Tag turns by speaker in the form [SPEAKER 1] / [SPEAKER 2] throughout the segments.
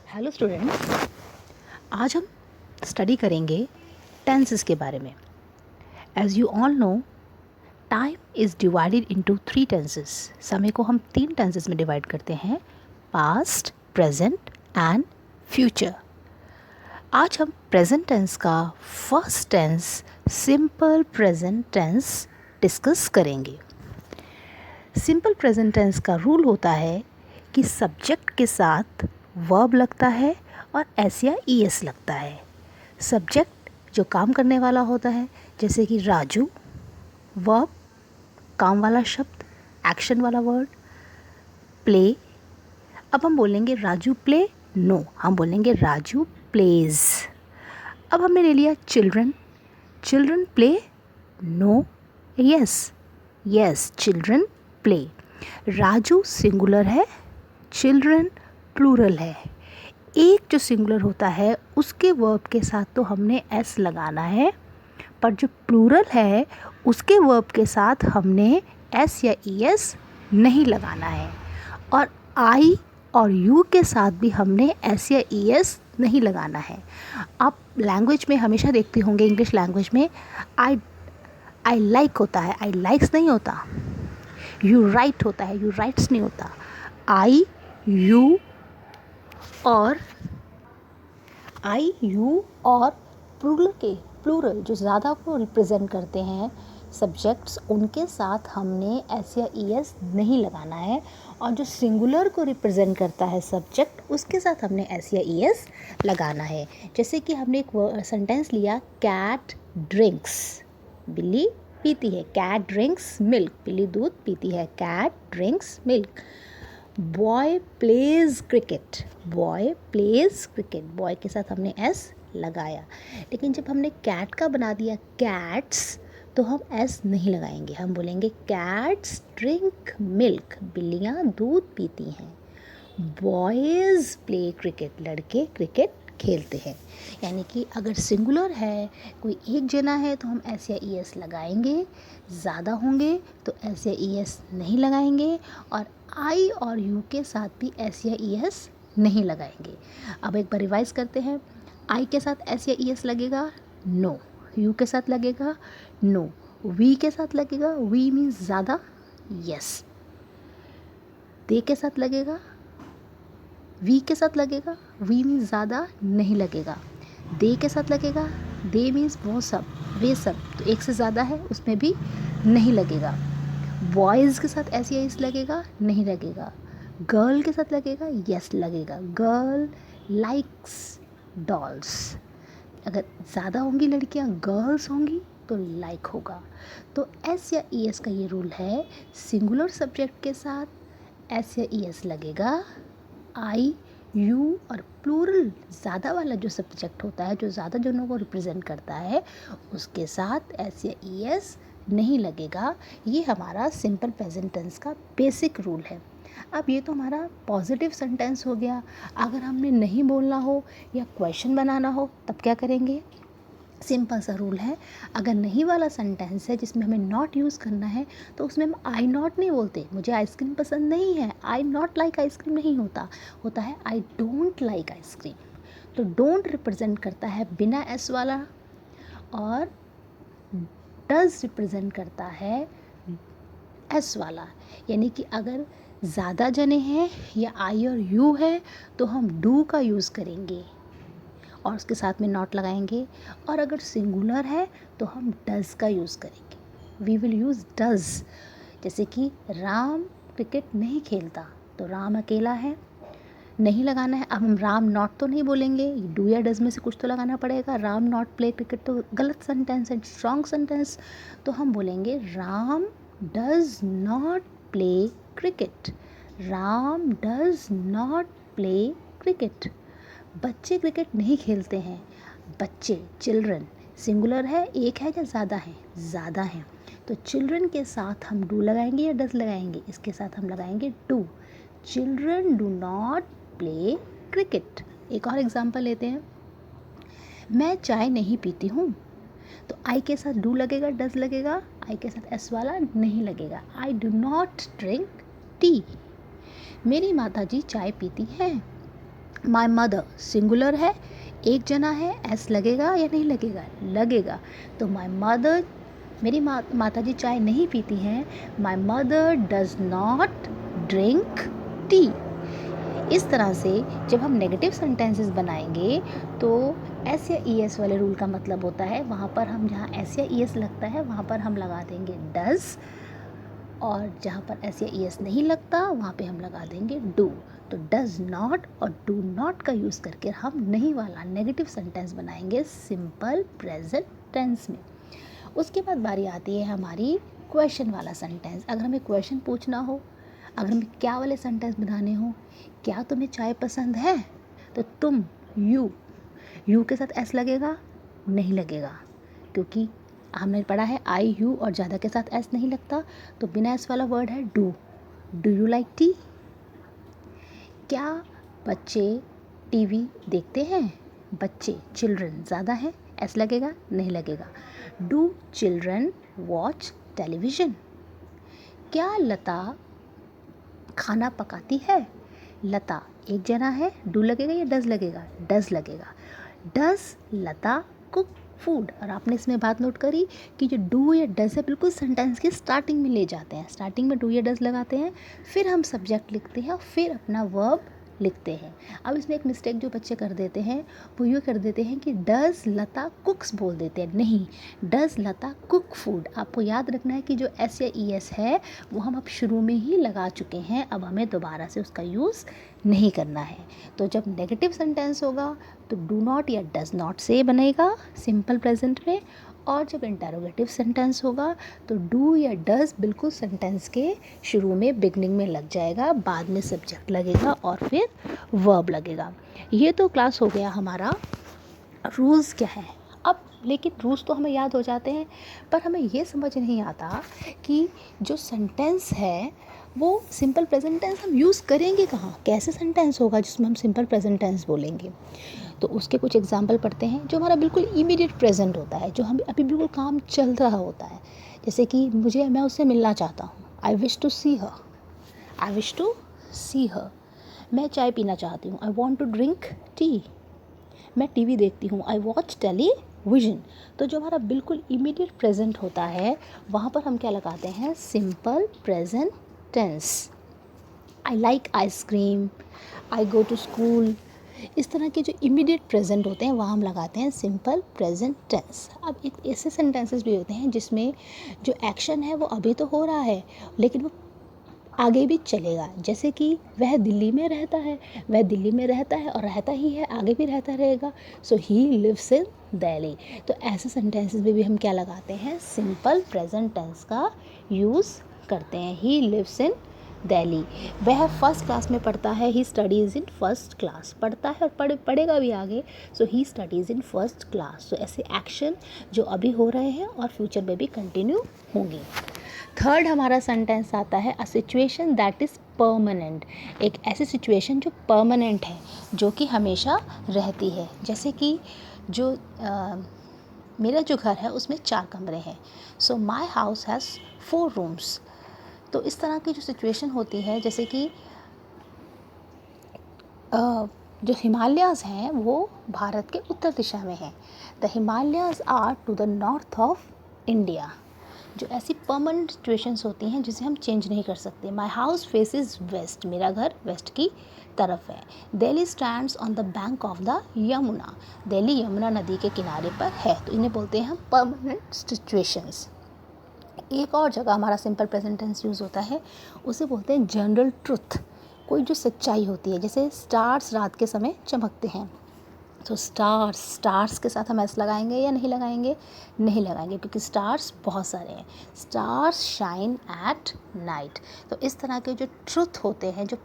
[SPEAKER 1] Hello students, आज हम study करेंगे टेंसेस के बारे में। As you all know, time is divided into 3 tenses. समय को हम 3 टेंसेस में डिवाइड करते हैं, पास्ट, प्रेजेंट एंड फ्यूचर। आज हम प्रेजेंट टेंस का first tense simple present tense discuss करेंगे। सिंपल प्रेजेंट टेंस का रूल होता है कि सब्जेक्ट के साथ वर्ब लगता है और एस या ई एस लगता है। सब्जेक्ट जो काम करने वाला होता है, जैसे कि राजू, वर्ब काम वाला शब्द, एक्शन वाला वर्ड, प्ले। अब हम बोलेंगे राजू प्ले, नो, हम बोलेंगे राजू प्लेज। अब हमने ले लिया children, children play, no, yes, yes children play. Raju singular है, चिल्ड्रन प्लूरल है। एक जो सिंगुलर होता है उसके वर्ब के साथ तो हमने एस लगाना है, पर जो प्लूरल है उसके वर्ब के साथ हमने एस या ई एस नहीं लगाना है। और आई और यू के साथ भी हमने एस या ई एस नहीं लगाना है। आप लैंग्वेज में हमेशा देखते होंगे, इंग्लिश लैंग्वेज में आई लाइक होता है, आई लाइक्स नहीं होता। यू राइट होता है, यू राइट्स नहीं होता। आई यू और प्लूरल जो ज़्यादा को रिप्रेजेंट करते हैं सब्जेक्ट्स, उनके साथ हमने एस या ई एस नहीं लगाना है। और जो सिंगुलर को रिप्रेजेंट करता है सब्जेक्ट, उसके साथ हमने एस या ई एस लगाना है। जैसे कि हमने एक सेंटेंस लिया, कैट ड्रिंक्स, बिल्ली पीती है, कैट ड्रिंक्स मिल्क, बिल्ली दूध पीती है, cat drinks milk. Boy plays cricket, boy plays cricket, boy के साथ हमने एस लगाया। लेकिन जब हमने कैट का बना दिया कैट्स, तो हम एस नहीं लगाएंगे, हम बोलेंगे कैट्स ड्रिंक मिल्क, बिल्लियाँ दूध पीती हैं। बॉयज़ प्ले क्रिकेट, लड़के क्रिकेट खेलते हैं। यानी कि अगर सिंगुलर है, कोई एक जना है, तो हम एस या ई एस लगाएंगे, ज़्यादा होंगे तो एस या ई एस नहीं लगाएंगे, और आई और यू के साथ भी एस या ई एस नहीं लगाएंगे। अब एक बार रिवाइज करते हैं। आई के साथ एस या ई एस लगेगा, नो। यू के साथ लगेगा, नो। वी के साथ लगेगा, वी मीन्स ज़्यादा, यस। दे के साथ लगेगा, वी के साथ लगेगा, वी मीन्स ज़्यादा नहीं लगेगा। दे के साथ लगेगा, दे मीन्स वो सब, वे सब, तो एक से ज़्यादा है उसमें भी नहीं लगेगा। बॉयज़ के साथ एस या एस लगेगा, नहीं लगेगा। गर्ल के साथ लगेगा, यस लगेगा। गर्ल लाइक्स डॉल्स, अगर ज़्यादा होंगी लड़कियां, गर्ल्स होंगी, तो लाइक होगा। तो एस या ई एस का ये रूल है, सिंगुलर सब्जेक्ट के साथ एस या ई एस लगेगा। आई यू और प्लूरल ज़्यादा वाला जो सब्जेक्ट होता है, जो ज़्यादा जनों को रिप्रेजेंट करता है, उसके साथ एस या ई एस नहीं लगेगा। ये हमारा सिंपल प्रेजेंट टेंस का बेसिक रूल है। अब ये तो हमारा पॉजिटिव सेंटेंस हो गया। अगर हमने नहीं बोलना हो या क्वेश्चन बनाना हो, तब क्या करेंगे? सिंपल सा रूल है, अगर नहीं वाला सेंटेंस है जिसमें हमें नॉट यूज़ करना है, तो उसमें हम आई नॉट नहीं बोलते, मुझे आइसक्रीम पसंद नहीं है, आई नॉट लाइक आइसक्रीम नहीं होता, होता है आई डोंट लाइक आइसक्रीम। तो डोंट रिप्रेजेंट करता है बिना एस वाला, और डज रिप्रेजेंट करता है एस वाला। यानी कि अगर ज़्यादा जने हैं या आई और यू है, तो हम डू का यूज़ करेंगे और उसके साथ में नॉट लगाएंगे। और अगर सिंगुलर है तो हम डज़ का यूज़ करेंगे, वी विल यूज़ डज़। जैसे कि राम क्रिकेट नहीं खेलता, तो राम अकेला है, नहीं लगाना है। अब हम राम नॉट तो नहीं बोलेंगे, डू या डज़ में से कुछ तो लगाना पड़ेगा। राम नॉट प्ले क्रिकेट तो गलत सेंटेंस है, स्ट्रॉन्ग सेंटेंस। तो हम बोलेंगे Ram does not play cricket, Ram does not play cricket. बच्चे क्रिकेट नहीं खेलते हैं, बच्चे चिल्ड्रन सिंगुलर है, एक है या ज़्यादा है? ज़्यादा हैं, तो चिल्ड्रन के साथ हम डू लगाएंगे या डज लगाएंगे? इसके साथ हम लगाएंगे do. Children do not play cricket. एक और एग्जांपल लेते हैं, मैं चाय नहीं पीती हूँ, तो आई के साथ डू लगेगा, डज लगेगा, आई के साथ एस वाला नहीं लगेगा। I do not drink tea, मेरी माताजी चाय पीती हैं, माई मदर सिंगुलर है, एक जना है, एस लगेगा या नहीं लगेगा? लगेगा। तो माई मदर, मेरी माता जी चाय नहीं पीती हैं। My mother does not drink tea. इस तरह से जब हम नेगेटिव सेंटेंसेस बनाएंगे तो एस या ई एस वाले रूल का मतलब होता है वहाँ पर हम जहाँ एस या ई एस लगता है वहाँ पर हम लगा देंगे डज, और जहाँ पर एस या ई एस नहीं लगता वहाँ पे हम लगा देंगे डू। तो डज नॉट और डू नॉट का यूज़ करके हम नहीं वाला नेगेटिव सेंटेंस बनाएंगे सिंपल प्रेजेंट टेंस में। उसके बाद बारी आती है हमारी क्वेश्चन वाला सेंटेंस। अगर हमें क्वेश्चन पूछना हो, अगर हमें क्या वाले सेंटेंस बनाने हो, क्या तुम्हें चाय पसंद है, तो तुम, यू के साथ एस लगेगा? नहीं लगेगा, क्योंकि हमने पढ़ा है आई यू और ज़्यादा के साथ एस नहीं लगता। तो बिना एस वाला वर्ड है डू यू लाइक टी? क्या बच्चे टीवी देखते हैं? बच्चे, चिल्ड्रन ज़्यादा है, एस लगेगा? नहीं लगेगा। Do children watch television? क्या लता खाना पकाती है? लता एक जना है, डू लगेगा या डज लगेगा? डज लगेगा। Does Lata cook food? और आपने इसमें बात नोट करी कि जो डू या डज है बिल्कुल सेंटेंस के स्टार्टिंग में ले जाते हैं। स्टार्टिंग में डू या डज लगाते हैं, फिर हम सब्जेक्ट लिखते हैं और फिर अपना वर्ब लिखते हैं। अब इसमें एक मिस्टेक जो बच्चे कर देते हैं वो ये कर देते हैं कि डज लता कुक्स बोल देते हैं। नहीं, डज लता कुक फूड। आपको याद रखना है कि जो एस या ई एस है वो हम अब शुरू में ही लगा चुके हैं, अब हमें दोबारा से उसका यूज़ नहीं करना है। तो जब नेगेटिव सेंटेंस होगा तो डू नॉट या डज नॉट से बनेगा सिंपल प्रेजेंट में, और जब इंटरोगेटिव सेंटेंस होगा तो डू या डज बिल्कुल सेंटेंस के शुरू में बिगनिंग में लग जाएगा, बाद में सब्जेक्ट लगेगा और फिर वर्ब लगेगा। ये तो क्लास हो गया हमारा रूल्स क्या है। अब लेकिन रूल्स तो हमें याद हो जाते हैं, पर हमें ये समझ नहीं आता कि जो सेंटेंस है वो सिंपल प्रेजेंट टेंस हम यूज़ करेंगे कहाँ, कैसे सेंटेंस होगा जिसमें हम सिंपल प्रेजेंट टेंस बोलेंगे। तो उसके कुछ एग्जाम्पल पढ़ते हैं जो हमारा बिल्कुल इमीडिएट प्रेजेंट होता है, जो हम अभी बिल्कुल काम चल रहा होता है। जैसे कि मैं उससे मिलना चाहता हूँ, I wish to see her, I wish to see her. मैं चाय पीना चाहती हूँ, I want to drink tea. मैं टीवी देखती हूँ, आई वॉच टेलीविज़न। तो जो हमारा बिल्कुल इमीडिएट प्रेजेंट होता है वहाँ पर हम क्या लगाते हैं, simple present tense. I like ice cream, I go to school. इस तरह के जो इमीडिएट प्रेजेंट होते हैं वहाँ हम लगाते हैं सिंपल प्रेजेंट टेंस। अब एक ऐसे सेंटेंसेस भी होते हैं जिसमें जो एक्शन है वो अभी तो हो रहा है लेकिन वो आगे भी चलेगा। जैसे कि वह दिल्ली में रहता है, वह दिल्ली में रहता है और रहता ही है, आगे भी रहता रहेगा। So he lives in Delhi. तो ऐसे सेंटेंसेस में भी हम क्या लगाते हैं, सिंपल प्रेजेंट टेंस का यूज़ करते हैं। He lives in Delhi. वह फर्स्ट क्लास में पढ़ता है, he studies in first class. पढ़ता है और पढ़ेगा भी आगे, so he studies in first class. So ऐसे एक्शन जो अभी हो रहे हैं और फ्यूचर में भी कंटिन्यू होंगे। थर्ड हमारा सेंटेंस आता है a situation that is permanent. एक ऐसी सिचुएशन जो परमानेंट है, जो कि हमेशा रहती है। जैसे कि जो मेरा जो घर है उसमें 4 कमरे हैं। सो माई हाउस हैज़ 4 रूम्स। तो इस तरह की जो सिचुएशन होती है, जैसे कि जो हिमालयाज़ हैं वो भारत के उत्तर दिशा में हैं। The Himalayas are to the north of India. जो ऐसी परमानेंट सिचुएशंस होती हैं जिसे हम चेंज नहीं कर सकते। माई हाउस फेसेस वेस्ट, मेरा घर वेस्ट की तरफ है। Delhi stands on the bank of the Yamuna, Delhi Yamuna नदी के किनारे पर है। तो इन्हें बोलते हैं हम परमानेंट सिचुएशंस। एक और जगह हमारा सिंपल प्रेजेंट टेंस यूज़ होता है, उसे बोलते हैं जनरल ट्रुथ। कोई जो सच्चाई होती है, जैसे स्टार्स रात के समय चमकते हैं, तो स्टार्स के साथ हम एस लगाएंगे या नहीं लगाएंगे? नहीं लगाएंगे, क्योंकि स्टार्स बहुत सारे हैं। Stars shine at night. तो इस तरह के जो ट्रुथ होते हैं, जो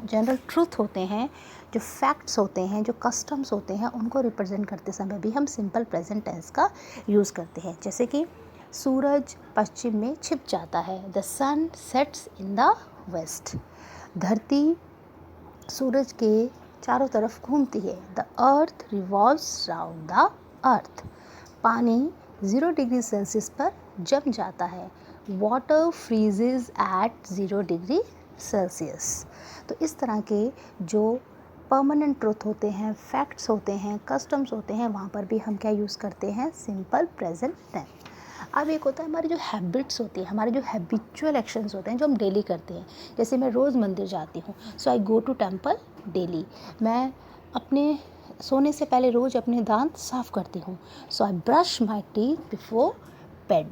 [SPEAKER 1] जनरल ट्रुथ होते हैं, जो फैक्ट्स होते हैं, जो कस्टम्स होते हैं, उनको रिप्रेजेंट करते समय भी हम सिंपल प्रेजेंट टेंस का यूज़ करते हैं। जैसे कि सूरज पश्चिम में छिप जाता है, the sun sets in the west. धरती सूरज के चारों तरफ घूमती है, the earth revolves round the earth. पानी 0 डिग्री सेल्सियस पर जम जाता है, water freezes at 0 degree Celsius. तो इस तरह के जो परमानेंट ट्रुथ होते हैं, फैक्ट्स होते हैं, कस्टम्स होते हैं, वहाँ पर भी हम क्या यूज़ करते हैं? Simple present tense. अब एक होता है हमारी जो हैबिट्स होती है, हमारे जो हैबिचुअल एक्शंस होते हैं जो हम डेली करते हैं। जैसे मैं रोज़ मंदिर जाती हूँ, so I go to temple daily. मैं अपने सोने से पहले रोज़ अपने दांत साफ़ करती हूँ, so I brush my teeth before bed.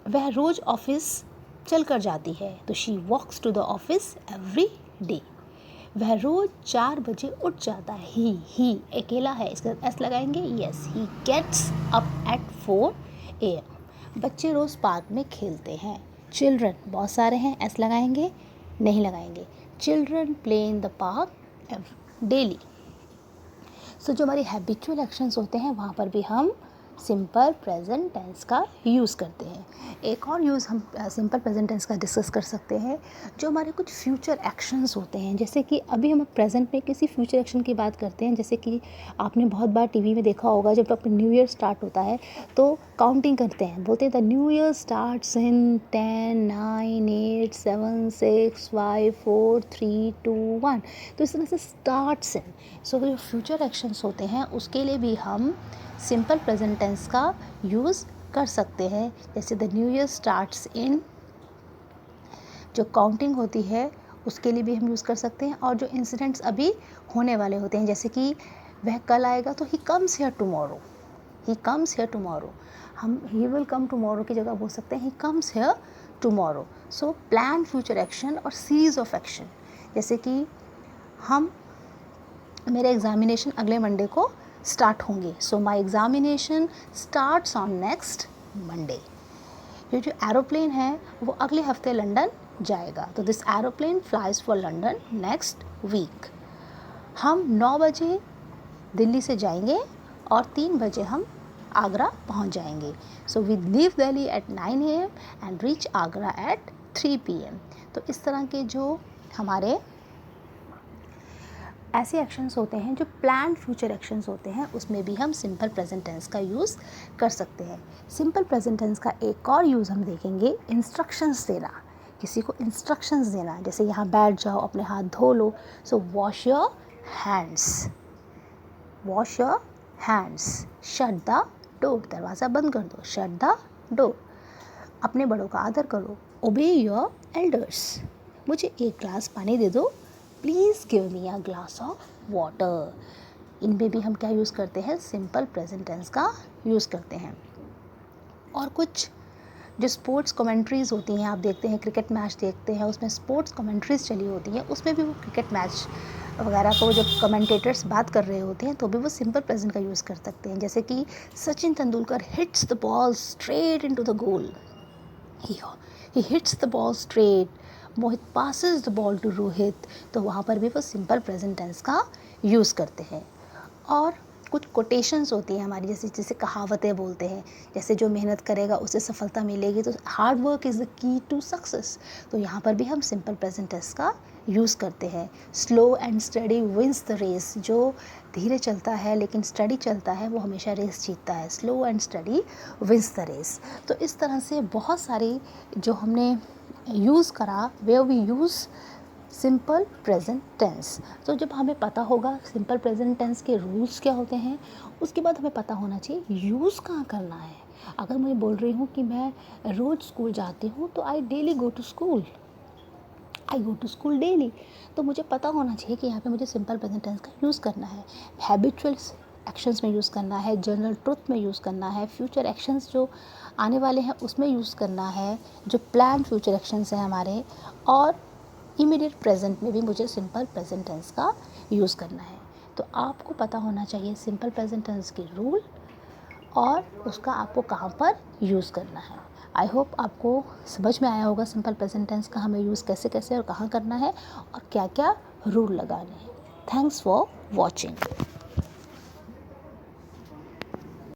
[SPEAKER 1] वह रोज़ ऑफिस चल कर जाती है, तो she walks to the office every day. वह रोज़ 4 बजे उठ जाता है। ही अकेला है, इसका एस लगाएंगे। Yes, he gets up at 4 AM। बच्चे रोज़ पार्क में खेलते हैं। चिल्ड्रन बहुत सारे हैं, एस लगाएंगे? नहीं लगाएंगे। Children play in the park daily. So जो हमारी हैबिचुअल एक्शंस होते हैं वहाँ पर भी हम सिंपल प्रेजेंट टेंस का यूज़ करते हैं। एक और यूज़ हम सिंपल प्रेजेंट टेंस का डिस्कस कर सकते हैं, जो हमारे कुछ फ्यूचर एक्शंस होते हैं। जैसे कि अभी हम प्रेजेंट में किसी फ्यूचर एक्शन की बात करते हैं, जैसे कि आपने बहुत बार टीवी में देखा होगा, जब अपना न्यू ईयर स्टार्ट होता है तो काउंटिंग करते हैं, बोलते हैं the new year starts in 10, 9, 8, 7, 6, 5, 4, 3, 2, 1। तो इस तरह से स्टार्ट्स इन। सो जो फ्यूचर एक्शंस होते हैं उसके लिए भी हम सिंपल प्रेजेंट टेंस का यूज़ कर सकते हैं। जैसे the new year starts in, जो काउंटिंग होती है उसके लिए भी हम यूज़ कर सकते हैं। और जो इंसिडेंट्स अभी होने वाले होते हैं, जैसे कि वह कल आएगा, तो ही comes here tomorrow. He comes here tomorrow, हम ही विल कम टुमारो की जगह बोल सकते हैं he comes here tomorrow. So plan future action और सीरीज ऑफ एक्शन, जैसे कि मेरे एग्जामिनेशन अगले मंडे को स्टार्ट होंगे, so my examination starts on next Monday. ये जो एरोप्लेन है वो अगले हफ्ते लंदन जाएगा, तो this aeroplane flies for London next week. हम 9 बजे दिल्ली से जाएंगे और 3 बजे हम आगरा पहुंच जाएंगे। So we leave Delhi at 9 AM and reach Agra at 3 PM। तो इस तरह के जो हमारे ऐसे एक्शंस होते हैं जो प्लान फ्यूचर एक्शंस होते हैं, उसमें भी हम सिंपल प्रेजेंट टेंस का यूज़ कर सकते हैं। सिंपल प्रेजेंट टेंस का एक और यूज़ हम देखेंगे, इंस्ट्रक्शंस देना, किसी को इंस्ट्रक्शंस देना। जैसे यहाँ बैठ जाओ, अपने हाथ धो लो, so wash your hands, wash your hands. Shut the door, दरवाज़ा बंद कर दो, शट द डोर। अपने बड़ों का आदर करो, ओबे योर एल्डर्स। मुझे एक ग्लास पानी दे दो, please give me a glass of water. इनमें भी हम क्या यूज़ करते हैं? सिंपल प्रेजेंट टेंस का यूज़ करते हैं। और कुछ जो स्पोर्ट्स कमेंट्रीज़ होती हैं, आप देखते हैं क्रिकेट मैच देखते हैं, उसमें स्पोर्ट्स कमेंट्रीज़ चली होती हैं, उसमें भी वो क्रिकेट मैच वगैरह को जब कमेंटेटर्स बात कर रहे होते हैं तो भी वो सिंपल प्रेजेंट का यूज़ कर सकते हैं। जैसे कि Sachin Tendulkar hits the ball straight into the goal, he hits the ball straight, Mohit passes the ball to Rohit, तो वहाँ पर भी वो सिंपल प्रेजेंट टेंस का यूज़ करते हैं। और कुछ कोटेशंस होती हैं हमारी, जैसे कहावतें बोलते हैं, जैसे जो मेहनत करेगा उसे सफलता मिलेगी, तो hard work is the key to success, तो यहाँ पर भी हम सिंपल प्रेजेंट टेंस का यूज़ करते हैं। Slow and steady wins the race, जो धीरे चलता है लेकिन स्टडी चलता है वो हमेशा रेस जीतता है। Slow and steady wins the race. तो इस तरह से बहुत सारी जो हमने यूज़ करा, way we use simple present tense. तो जब हमें पता होगा सिंपल प्रेजेंट टेंस के रूल्स क्या होते हैं, उसके बाद हमें पता होना चाहिए यूज़ कहाँ करना है। अगर मैं बोल रही हूँ कि मैं रोज़ स्कूल जाती हूँ, तो I daily go to school, I go to school daily, तो मुझे पता होना चाहिए कि यहाँ पे मुझे सिंपल प्रेजेंट टेंस का यूज़ करना है। हैबिचुअल एक्शंस में यूज़ करना है, जनरल ट्रुथ में यूज़ करना है, फ्यूचर एक्शंस जो आने वाले हैं उसमें यूज़ करना है, जो प्लान फ्यूचर एक्शंस हैं हमारे, और इमीडिएट प्रेजेंट में भी मुझे सिंपल प्रेजेंट टेंस का यूज़ करना है। तो आपको पता होना चाहिए सिंपल प्रेजेंट टेंस के रूल और उसका आपको कहाँ पर यूज़ करना है। आई होप आपको समझ में आया होगा सिंपल प्रेजेंट टेंस का हमें यूज़ कैसे कैसे और कहाँ करना है और क्या क्या रूल लगाने हैं। Thanks for watching.